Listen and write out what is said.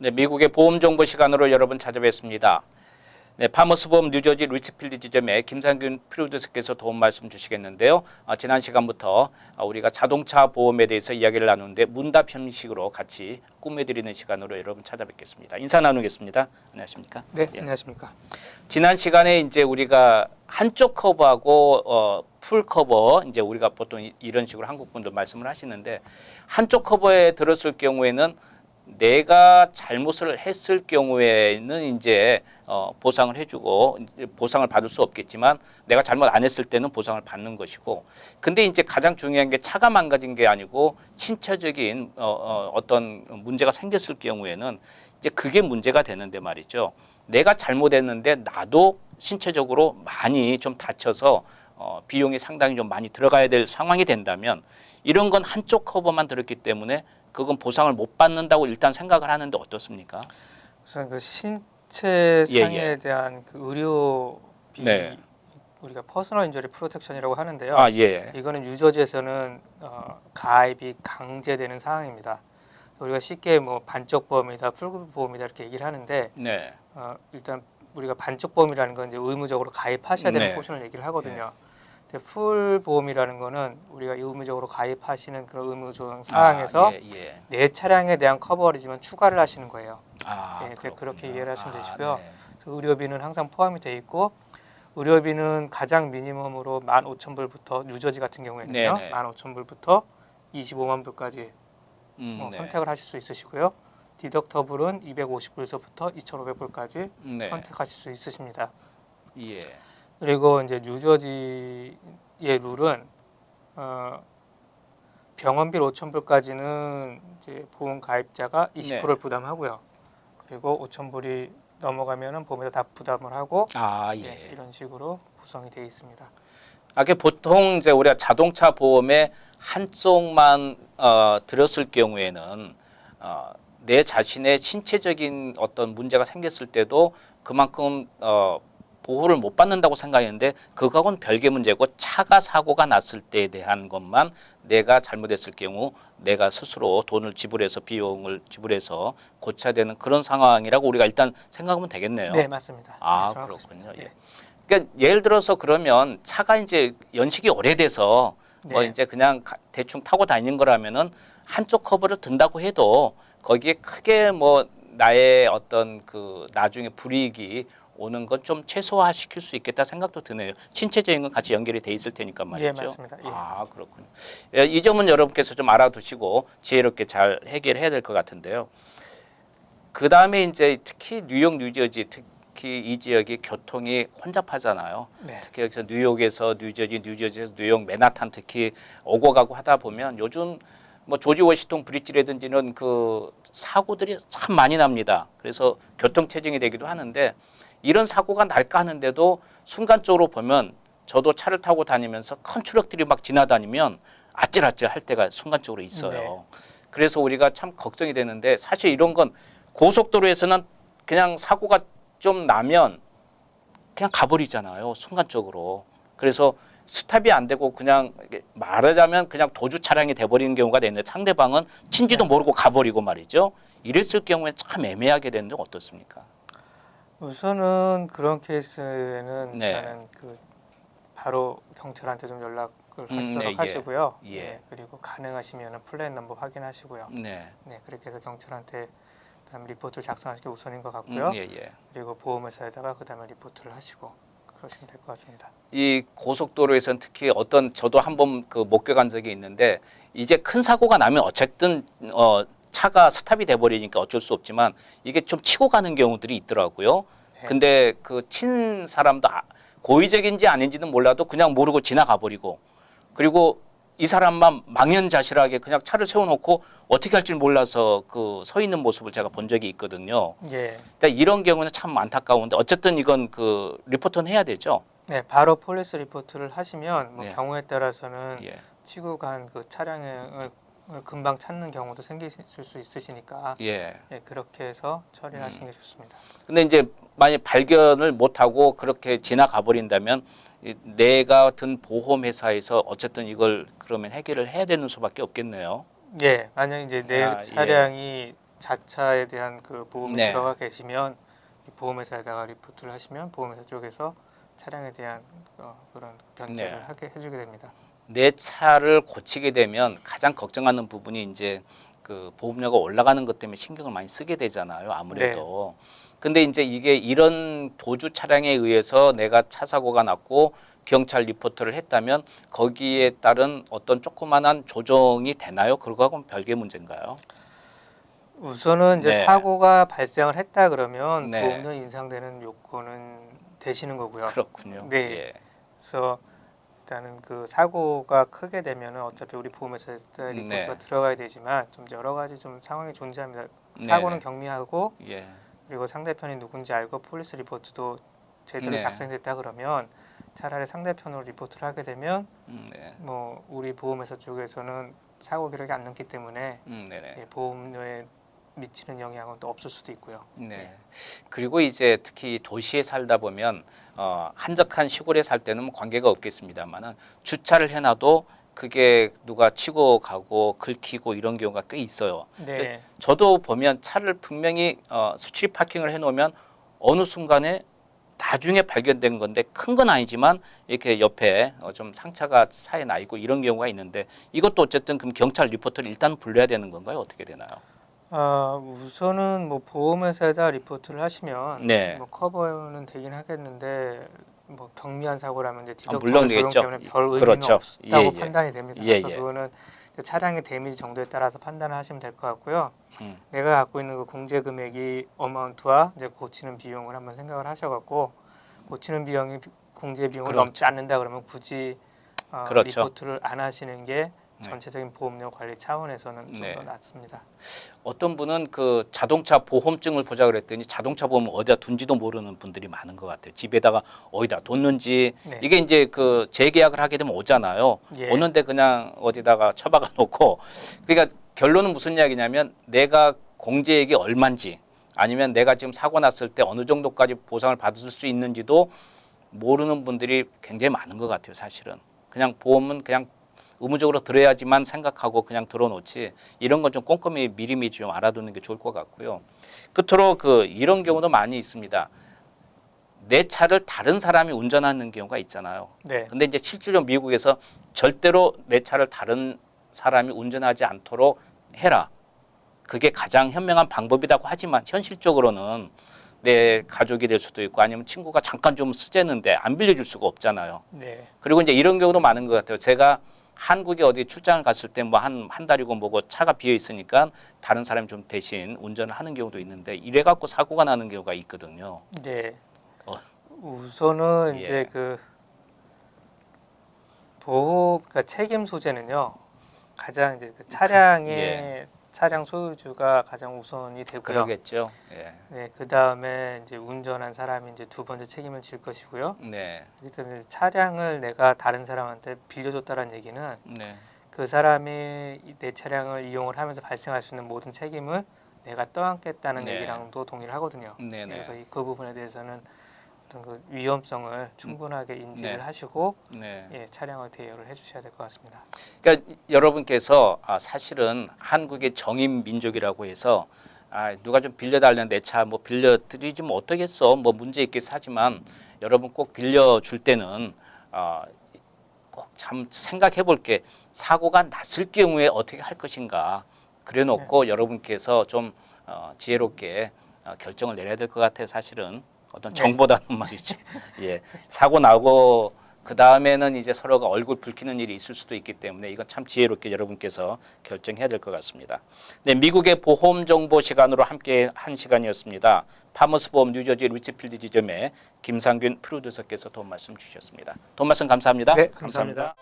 네, 미국의 보험 정보 시간으로 여러분 찾아뵙습니다. 네, 파머스 보험 뉴저지 리치필드 지점에 김상균 프로듀서께서 도움 말씀 주시겠는데요. 지난 시간부터 우리가 자동차 보험에 대해서 이야기를 나누는데 문답 형식으로 같이 꾸며드리는 시간으로 여러분 찾아뵙겠습니다. 인사 나누겠습니다. 안녕하십니까? 네, 예. 안녕하십니까? 지난 시간에 이제 우리가 한쪽 커버하고 풀 커버, 이제 우리가 보통 이런 식으로 한국 분들 말씀을 하시는데 한쪽 커버에 들었을 경우에는 내가 잘못을 했을 경우에는 이제 보상을 해주고 보상을 받을 수 없겠지만 내가 잘못 안 했을 때는 보상을 받는 것이고, 근데 이제 가장 중요한 게 차가 망가진 게 아니고 신체적인 어떤 문제가 생겼을 경우에는 이제 그게 문제가 되는데 말이죠. 내가 잘못했는데 나도 신체적으로 많이 좀 다쳐서 비용이 상당히 좀 많이 들어가야 될 상황이 된다면 이런 건 한쪽 커버만 들었기 때문에 그건 보상을 못 받는다고 일단 생각을 하는데 어떻습니까? 우선 그 신체 상해에 예. 대한 그 의료비, 네. 우리가 퍼스널 인저리 프로텍션이라고 하는데요. 예. 이거는 뉴저지에서는 가입이 강제되는 상황입니다. 우리가 쉽게 뭐 반쪽 보험이다, 풀 보험이다 이렇게 얘기를 하는데 네. 일단 우리가 반쪽 보험이라는 건 이제 의무적으로 가입하셔야 되는 네. 포션을 얘기를 하거든요. 풀 보험이라는 거는 우리가 의무적으로 가입하시는 그런 의무 조항 사항에서 내 차량에 대한 커버리지만 추가를 하시는 거예요. 그렇게 이해를 하시면 되시고요. 네. 의료비는 항상 포함이 돼 있고 의료비는 가장 미니멈으로 15,000불부터 뉴저지 같은 경우에는요. 15,000불부터 25만 불까지 선택을 하실 수 있으시고요. 디덕터블은 250불서부터 2,500불까지 선택하실 수 있으십니다. 예. 그리고 이제 뉴저지의 룰은 병원비 5,000불까지는 이제 보험 가입자가 20%를 부담하고요. 그리고 5,000불이 넘어가면은 보험에서 다 부담을 하고 이런 식으로 구성이 되어 있습니다. 보통 이제 우리가 자동차 보험의 한쪽만 들었을 경우에는 내 자신의 신체적인 어떤 문제가 생겼을 때도 그만큼 보호를 못 받는다고 생각했는데 그거하고는 별개 문제고 차가 사고가 났을 때에 대한 것만 내가 잘못했을 경우 내가 스스로 돈을 지불해서 비용을 지불해서 고쳐야 되는 그런 상황이라고 우리가 일단 생각하면 되겠네요. 네, 맞습니다. 네, 그렇군요. 예. 그러니까 예를 들어서 그러면 차가 이제 연식이 오래돼서 뭐 이제 그냥 대충 타고 다니는 거라면은 한쪽 커버를 든다고 해도 거기에 크게 뭐 나의 어떤 그 나중에 불이익이 오는 건 좀 최소화시킬 수 있겠다 생각도 드네요. 신체적인 건 같이 연결이 돼 있을 테니까 말이죠. 예, 맞습니다. 예. 그렇군요. 이 점은 여러분께서 좀 알아두시고 지혜롭게 잘 해결해야 될 것 같은데요. 그 다음에 이제 특히 뉴욕, 뉴저지 특히 이 지역이 교통이 혼잡하잖아요. 네. 특히 여기서 뉴욕에서 뉴저지, 뉴저지에서 뉴욕, 맨하탄 특히 오고 가고 하다 보면 요즘 뭐 조지 워싱턴 브릿지라든지는 그 사고들이 참 많이 납니다. 그래서 교통 체증이 되기도 하는데 이런 사고가 날까 하는데도 순간적으로 보면 저도 차를 타고 다니면서 큰 트럭들이 막 지나다니면 아찔아찔 할 때가 순간적으로 있어요. 네. 그래서 우리가 참 걱정이 되는데 사실 이런 건 고속도로에서는 그냥 사고가 좀 나면 그냥 가버리잖아요. 순간적으로. 그래서 스탑이 안 되고 그냥 말하자면 그냥 도주 차량이 돼버리는 경우가 되는데 상대방은 친지도 모르고 가버리고 말이죠. 이랬을 경우에 참 애매하게 되는데 어떻습니까? 우선은 그런 케이스에는 일단은 그 바로 경찰한테 좀 연락을 하시도록 하시고요. 그리고 가능하시면 플레인 넘버 확인하시고요. 그렇게 해서 경찰한테 그다음 리포트를 작성하시는 게 우선인 것 같고요. 그리고 보험회사에다가 그다음에 리포트를 하시고 그러시면 될 것 같습니다. 이 고속도로에서는 특히 저도 한번 그 목격한 적이 있는데 이제 큰 사고가 나면 어쨌든 차가 스탑이 돼버리니까 어쩔 수 없지만 이게 좀 치고 가는 경우들이 있더라고요. 근데 그 친 사람도 고의적인지 아닌지는 몰라도 그냥 모르고 지나가 버리고, 그리고 이 사람만 망연자실하게 그냥 차를 세워놓고 어떻게 할지 몰라서 그 서 있는 모습을 제가 본 적이 있거든요. 그러니까 이런 경우는 참 안타까운데 어쨌든 이건 그 리포트는 해야 되죠. 네, 바로 폴리스 리포트를 하시면 뭐 경우에 따라서는 치고 간 그 차량을 금방 찾는 경우도 생기실 수 있으시니까 그렇게 해서 처리를 하시는 게 좋습니다. 근데 이제 만약 발견을 못하고 그렇게 지나가 버린다면 내가 든 보험회사에서 어쨌든 이걸 그러면 해결을 해야 되는 수밖에 없겠네요. 만약 이제 내 차량이 자차에 대한 그 보험이 네. 들어가 계시면 이 보험회사에다가 리포트를 하시면 보험회사 쪽에서 차량에 대한 그런 변제를 네. 하게 해주게 됩니다. 내 차를 고치게 되면 가장 걱정하는 부분이 이제 그 보험료가 올라가는 것 때문에 신경을 많이 쓰게 되잖아요. 아무래도. 근데 이제 이게 이런 도주 차량에 의해서 내가 차 사고가 났고 경찰 리포트를 했다면 거기에 따른 어떤 조그만한 조정이 되나요? 그거하고는 별개 문제인가요? 우선은 이제 네. 사고가 발생을 했다 그러면 네. 보험료 인상되는 요건은 되시는 거고요. 그렇군요. 네. 예. 그래서 일단은 그 사고가 크게 되면은 어차피 우리 보험회사에 리포트가 들어가야 되지만 좀 여러 가지 좀 상황이 존재합니다. 사고는 경미하고 예. 그리고 상대편이 누군지 알고 폴리스 리포트도 제대로 네. 작성됐다 그러면 차라리 상대편으로 리포트를 하게 되면 네. 뭐 우리 보험회사 쪽에서는 사고 기록이 안 남기 때문에 네네. 예, 보험료에 미치는 영향은 또 없을 수도 있고요. 네. 그리고 이제 특히 도시에 살다 보면 한적한 시골에 살 때는 뭐 관계가 없겠습니다만은 주차를 해놔도 그게 누가 치고 가고 긁히고 이런 경우가 꽤 있어요. 네. 저도 보면 차를 분명히 수치 파킹을 해놓으면 어느 순간에 나중에 발견된 건데 큰 건 아니지만 이렇게 옆에 좀 상처가 차에 나 있고 이런 경우가 있는데 이것도 어쨌든 그럼 경찰 리포트를 일단 불러야 되는 건가요? 어떻게 되나요? 우선은 뭐 보험회사에다 리포트를 하시면 네. 뭐 커버는 되긴 하겠는데 뭐 경미한 사고라면 이제 디덕터블 물론 적용 되겠죠. 때문에 별 의미는 그렇죠. 없다고 예, 예. 판단이 됩니다. 예, 그래서 예. 그거는 차량의 데미지 정도에 따라서 판단을 하시면 될 것 같고요. 음. 내가 갖고 있는 그 공제 금액이 어마운트와 이제 고치는 비용을 한번 생각을 하셔갖고 고치는 비용이 공제 비용을 그렇죠. 넘지 않는다 그러면 굳이 그렇죠. 리포트를 안 하시는 게 전체적인 보험료 관리 차원에서는 좀 네. 더 낫습니다. 어떤 분은 그 자동차 보험증을 보자 그랬더니 자동차 보험을 어디다 둔지도 모르는 분들이 많은 것 같아요. 집에다가 어디다 뒀는지 네. 이게 이제 그 재계약을 하게 되면 오잖아요. 예. 오는데 그냥 어디다가 처박아 놓고 그러니까 결론은 무슨 이야기냐면 내가 공제액이 얼마인지 아니면 내가 지금 사고 났을 때 어느 정도까지 보상을 받을 수 있는지도 모르는 분들이 굉장히 많은 것 같아요. 사실은 그냥 보험은 그냥 의무적으로 들어야지만 생각하고 그냥 들어놓지 이런 건 좀 꼼꼼히 미리미리 좀 알아두는 게 좋을 것 같고요. 끝으로 그 이런 경우도 많이 있습니다. 내 차를 다른 사람이 운전하는 경우가 있잖아요. 네. 근데 이제 실제로 미국에서 절대로 내 차를 다른 사람이 운전하지 않도록 해라. 그게 가장 현명한 방법이라고 하지만 현실적으로는 내 가족이 될 수도 있고 아니면 친구가 잠깐 좀 쓰재는데 안 빌려줄 수가 없잖아요. 네. 그리고 이제 이런 경우도 많은 것 같아요. 제가 한국에 어디 출장을 갔을 때 뭐 한 달이고 뭐고 차가 비어 있으니까 다른 사람이 좀 대신 운전을 하는 경우도 있는데 이래 갖고 사고가 나는 경우가 있거든요. 네. 어. 우선은 예. 이제 그 보호 그러니까 책임 소재는요. 가장 이제 그 차량의 예. 차량 소유주가 가장 우선이 되고요. 그러겠죠. 예. 네, 그 다음에 이제 운전한 사람이 이제 두 번째 책임을 질 것이고요. 네. 그렇기 때문에 차량을 내가 다른 사람한테 빌려줬다는 얘기는 네. 그 사람이 내 차량을 이용을 하면서 발생할 수 있는 모든 책임을 내가 떠안겠다는 네. 얘기랑도 동의를 하거든요. 네. 그래서 그 부분에 대해서는 어떤 그 위험성을 충분하게 인지를 네. 하시고 네. 예, 차량을 대여를 해주셔야 될 것 같습니다. 그러니까 여러분께서 사실은 한국의 정인 민족이라고 해서 누가 좀 빌려달라는 내 차 뭐 빌려드리지 뭐 어떠겠어 뭐 문제 있겠어 하지만 여러분 꼭 빌려줄 때는 꼭 참 생각해 볼 게 사고가 났을 경우에 어떻게 할 것인가 그래 놓고 여러분께서 좀 지혜롭게 결정을 내려야 될 것 같아요. 사실은 어떤 정보다는 말이죠. 예, 사고 나고 그 다음에는 이제 서로가 얼굴 붉히는 일이 있을 수도 있기 때문에 이건 참 지혜롭게 여러분께서 결정해야 될 것 같습니다. 네, 미국의 보험 정보 시간으로 함께 한 시간이었습니다. 파머스 보험 뉴저지 리치필드 지점의 김상균 프로듀서께서 도움 말씀 주셨습니다. 도움 말씀 감사합니다. 네, 감사합니다.